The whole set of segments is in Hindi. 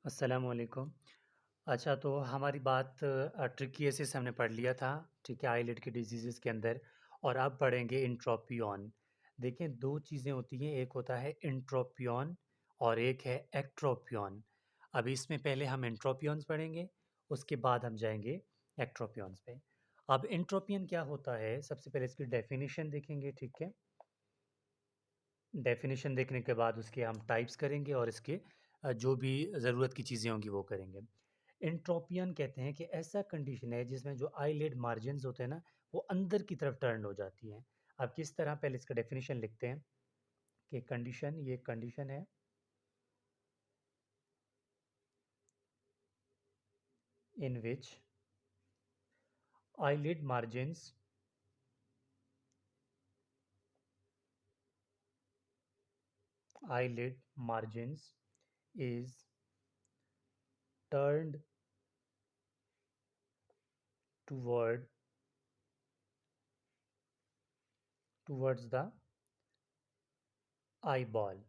अस्सलामुअलैकुम। अच्छा तो हमारी बात ट्रिकिएसिस हमने पढ़ लिया था, ठीक है, आईलिड की डिजीज़ेज़ के अंदर और अब पढ़ेंगे इंट्रोपियन। देखिए 2 चीज़ें होती हैं, एक होता है इंट्रोपियन और एक है एक्ट्रोपियन। अब इसमें पहले हम इंट्रोपियंस पढ़ेंगे, उसके बाद हम जाएँगे एक्ट्रोपियंस पे। अब इंट्रोपियन क्या होता है, सबसे पहले इसकी डेफ़िनिशन देखेंगे, ठीक है? डेफ़िनिशन देखने के बाद उसके हम टाइप्स करेंगे और इसके जो भी ज़रूरत की चीज़ें होंगी वो करेंगे। एंट्रोपियन कहते हैं कि ऐसा कंडीशन है जिसमें जो आईलिड मार्जिन्स होते हैं ना, वो अंदर की तरफ टर्न हो जाती हैं। अब किस तरह, पहले इसका डेफ़िनिशन लिखते हैं कि कंडीशन, ये कंडीशन है इन विच eyelid margins eyelid margins is turned toward towards the eyeball।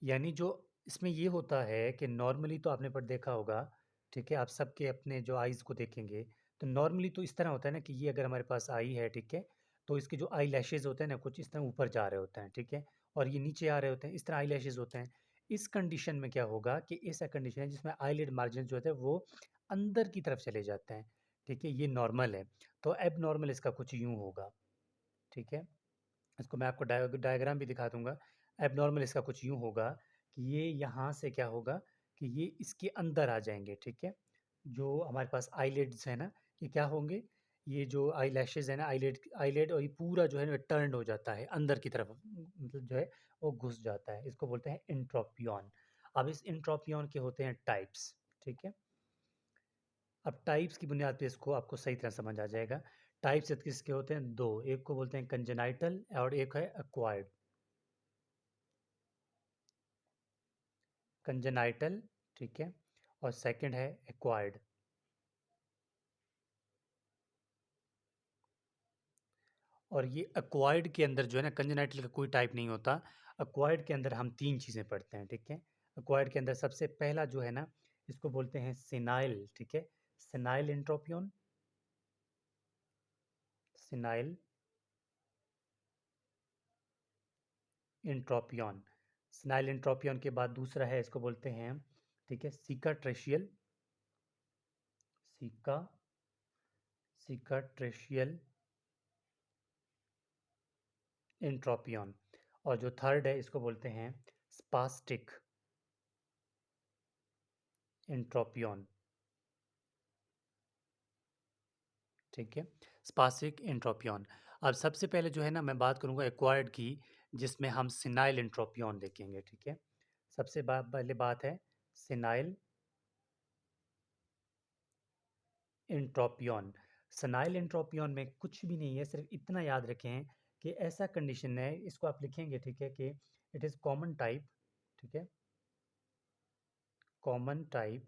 यानी जो इसमें ये होता है कि नॉर्मली तो आपने पर देखा होगा, ठीक है, आप सबके अपने जो आईज़ को देखेंगे, तो नॉर्मली तो इस तरह होता है ना कि ये अगर हमारे पास आई है, ठीक है, तो इसके जो आई लैशेज़ होते हैं ना, कुछ इस तरह ऊपर जा रहे होते हैं, ठीक है, और ये नीचे आ रहे होते हैं, इस तरह आई लैशेज़ होते हैं। इस कंडीशन में क्या होगा कि ऐसा कंडीशन है जिसमें आईलिड मार्जिन जो होते हैं वो अंदर की तरफ चले जाते हैं, ठीक है, ये नॉर्मल है। तो एबनॉर्मल इसका कुछ यूँ होगा, ठीक है। इसको मैं आपको डायग्राम भी दिखा दूँगा। एब्नॉर्मल इसका कुछ यूँ होगा कि ये यहाँ से क्या होगा कि ये इसके अंदर आ जाएँगे, ठीक है? जो हमारे पास आईलिड्स हैं ना, ये क्या होंगे, ये जो आईलैशेज़ है ना, आईलिड आईलिड और ये पूरा जो है ना टर्न्ड हो जाता है अंदर की तरफ, मतलब जो है वो घुस जाता है। इसको बोलते हैं इंट्रोपियन। अब इस इंट्रोपियन के होते हैं टाइप्स, ठीक है? अब टाइप्स की बुनियाद पे इसको आपको सही तरह समझ आ जाएगा। टाइप्स किसके होते हैं? 2, एक को बोलते हैं कंजेनाइटल और एक है एक्वायर्ड। कंजेनाइटल, ठीक है, और सेकंड है एक्वायर्ड। और ये एक्वायर्ड के अंदर जो है ना, कंजेनाइटल का कोई टाइप नहीं होता। एक्वायर्ड के अंदर हम 3 चीज़ें पढ़ते हैं, ठीक है। एक्वायर्ड के अंदर सबसे पहला जो है ना, इसको बोलते हैं सेनाइल, ठीक है, senile entropion, senile entropion. Senile entropion के बाद दूसरा है, इसको बोलते हैं, ठीक है, सिकाट्रेशियल, सिका सिकाट्रेशियल एंट्रोपियन। और जो थर्ड है इसको बोलते हैं स्पास्टिक एंट्रोपियन, ठीक है, स्पास्टिक एंट्रोपियन। अब सबसे पहले जो है ना मैं बात करूंगा एक्वायर्ड की, जिसमें हम सिनाइल एंट्रोपियन देखेंगे, ठीक है। सबसे पहले बात है सिनाइल एंट्रोपियन। सिनाइल एंट्रोपियन में कुछ भी नहीं है, सिर्फ इतना याद रखें कि ऐसा कंडीशन है, इसको आप लिखेंगे, ठीक है, कि इट इज़ कॉमन टाइप, ठीक है, common type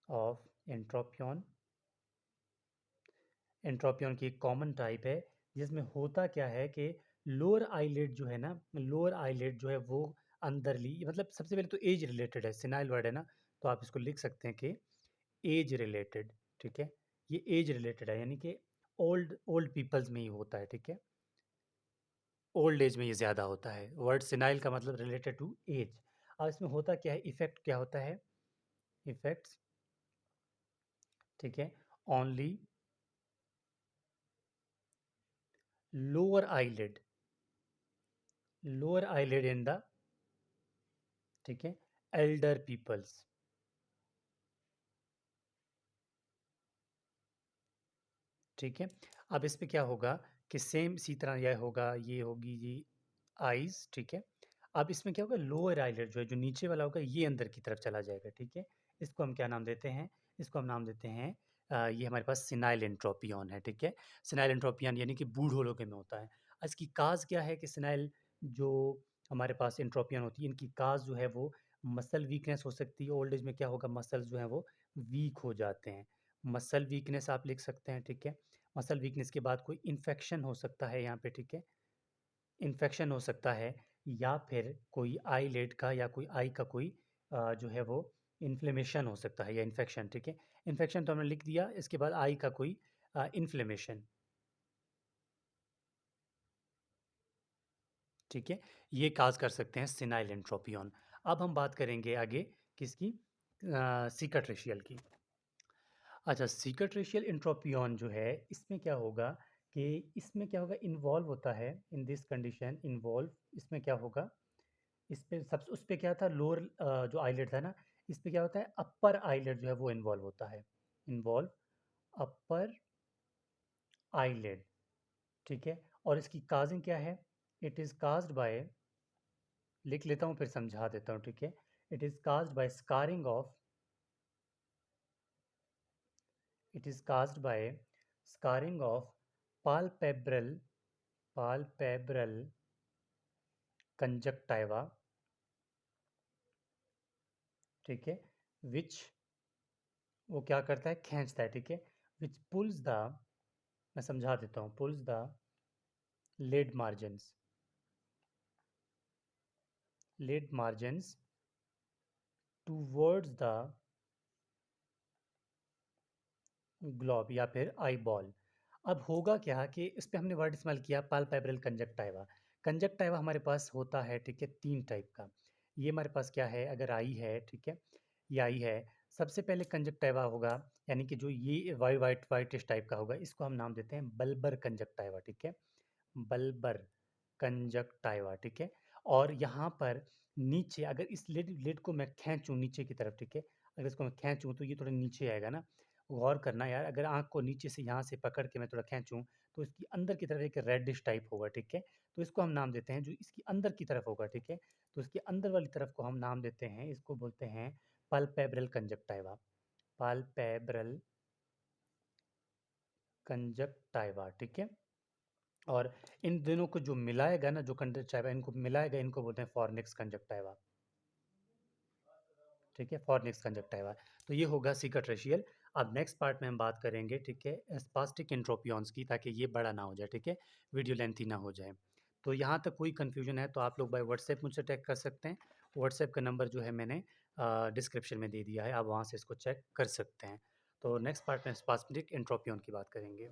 of entropion. Entropion की एक कॉमन टाइप है जिसमें होता क्या है कि लोअर आईलिड जो है ना, लोअर आईलिड जो है वो अंदर ली, मतलब सबसे पहले तो एज रिलेटेड है, सिनाइल वर्ड है ना, तो आप इसको लिख सकते हैं कि एज रिलेटेड, ठीक है, ये एज रिलेटेड है, यानी कि ओल्ड ओल्ड पीपल्स में ही होता है, ठीक है, ओल्ड एज में ये ज़्यादा होता है। वर्ड सिनाइल का मतलब रिलेटेड टू एज। अब इसमें होता क्या है, इफेक्ट क्या होता है, इफेक्ट्स, ठीक है, only lower eyelid, lower eyelid in the, ठीक है, एल्डर पीपल्स, ठीक है। अब इस पे क्या होगा कि सेम इसी तरह यह होगा, ये होगी जी आईज, ठीक है। अब इसमें क्या होगा, लोअर आईलिड जो है, जो नीचे वाला होगा, ये अंदर की तरफ चला जाएगा, ठीक है। इसको हम क्या नाम देते हैं, इसको हम नाम देते हैं ये हमारे पास सिनाइल एंट्रोपियन है, ठीक है। सिनाइल एंट्रोपियन यानी कि बूढ़ों लोगों में होता है। इसकी काज क्या है कि सिनाइल जो हमारे पास एंट्रोपियन होती है, इनकी काज जो है वो मसल वीकनेस हो सकती है। ओल्ड एज में क्या होगा, मसल्स जो हैं वो वीक हो जाते हैं, मसल वीकनेस आप लिख सकते हैं, ठीक है। मसल वीकनेस के बाद कोई इन्फेक्शन हो सकता है यहाँ पे, ठीक है, इन्फेक्शन हो सकता है, या फिर कोई आईलिड का या कोई आई का कोई जो है वो इन्फ्लेमेशन हो सकता है या इन्फेक्शन, ठीक है। इन्फेक्शन तो हमने लिख दिया, इसके बाद आई का कोई इन्फ्लेमेशन, ठीक है। ये काज कर सकते हैं सिनाइल एंट्रोपियन। अब हम बात करेंगे आगे किसकी, सिकाट्रिशियल की। अच्छा, सिकाट्रिशियल एंट्रोपियन जो है इसमें क्या होगा कि इसमें क्या होगा, इन्वॉल्व होता है इन दिस कंडीशन, इन्वॉल्व इसमें क्या होगा, इस पे सब उस पे क्या था, लोअर जो आईलेट था ना, इस पे क्या होता है, अपर आईलेट जो है वो इन्वॉल्व होता है, इन्वॉल्व अपर आईलेट, ठीक है। और इसकी काजिंग क्या है, इट इज काज्ड बाय, लिख लेता हूँ फिर समझा देता हूँ, ठीक है। It is caused by scarring of, it is caused by scarring of palpebral palpebral conjunctiva, ठीक है, विच, वो क्या करता है, खींचता है, ठीक है, विच पुल्स द, मैं समझा देता हूँ, pulls the lid margins, lid margins towards the globe या फिर आई बॉल। अब होगा क्या कि इस पे हमने वर्ड इस्तेमाल किया पाल्पेब्रल कंजक्टाइवा। कंजक्टाइवा हमारे पास होता है, ठीक है, तीन टाइप का। ये हमारे पास क्या है, अगर आई है, ठीक है, ये आई है, सबसे पहले कंजक्टाइवा होगा, यानी कि जो ये वाइट वाइटिश टाइप का होगा, इसको हम नाम देते हैं बल्बर कंजक्टाइवा, ठीक है, बल्बर कंजक्टाइवा, ठीक है। और यहाँ पर नीचे अगर इस लिड लिड को मैं खींचूँ नीचे की तरफ, ठीक है, अगर इसको मैं खींचूँ तो ये थोड़ा नीचे आएगा ना, गौर करना यार, अगर आँख को नीचे से यहाँ से पकड़ के मैं थोड़ा खींचूँ, तो इसकी अंदर की तरफ एक रेडिश टाइप होगा, ठीक है। तो इसको हम नाम देते हैं, जो इसकी अंदर की तरफ होगा, ठीक है, तो इसकी अंदर वाली तरफ को हम नाम देते हैं, इसको बोलते हैं पल्पेब्रल कंजक्टाइवा, पल्पेब्रल कंजक्टाइवा, ठीक है। और इन दोनों को जो मिलाएगा ना, जो कंजक्टाइवा इनको मिलाएगा, इनको बोलते हैं फॉर्निक्स कंजक्टाइवा, ठीक है, फॉर्निक्स कंजक्टाइवा। तो ये होगा सिकाट्रेशियल। अब नेक्स्ट पार्ट में हम बात करेंगे, ठीक है, स्पास्टिक एंट्रोपियंस की, ताकि ये बड़ा ना हो जाए, ठीक है, वीडियो लेंथी ना हो जाए। तो यहाँ तक कोई कन्फ्यूजन है तो आप लोग बाय व्हाट्सएप मुझसे चेक कर सकते हैं। व्हाट्सएप का नंबर जो है मैंने डिस्क्रिप्शन में दे दिया है, आप वहाँ से इसको चेक कर सकते हैं। तो नेक्स्ट पार्ट में स्पास्टिक एंट्रोपियन की बात करेंगे।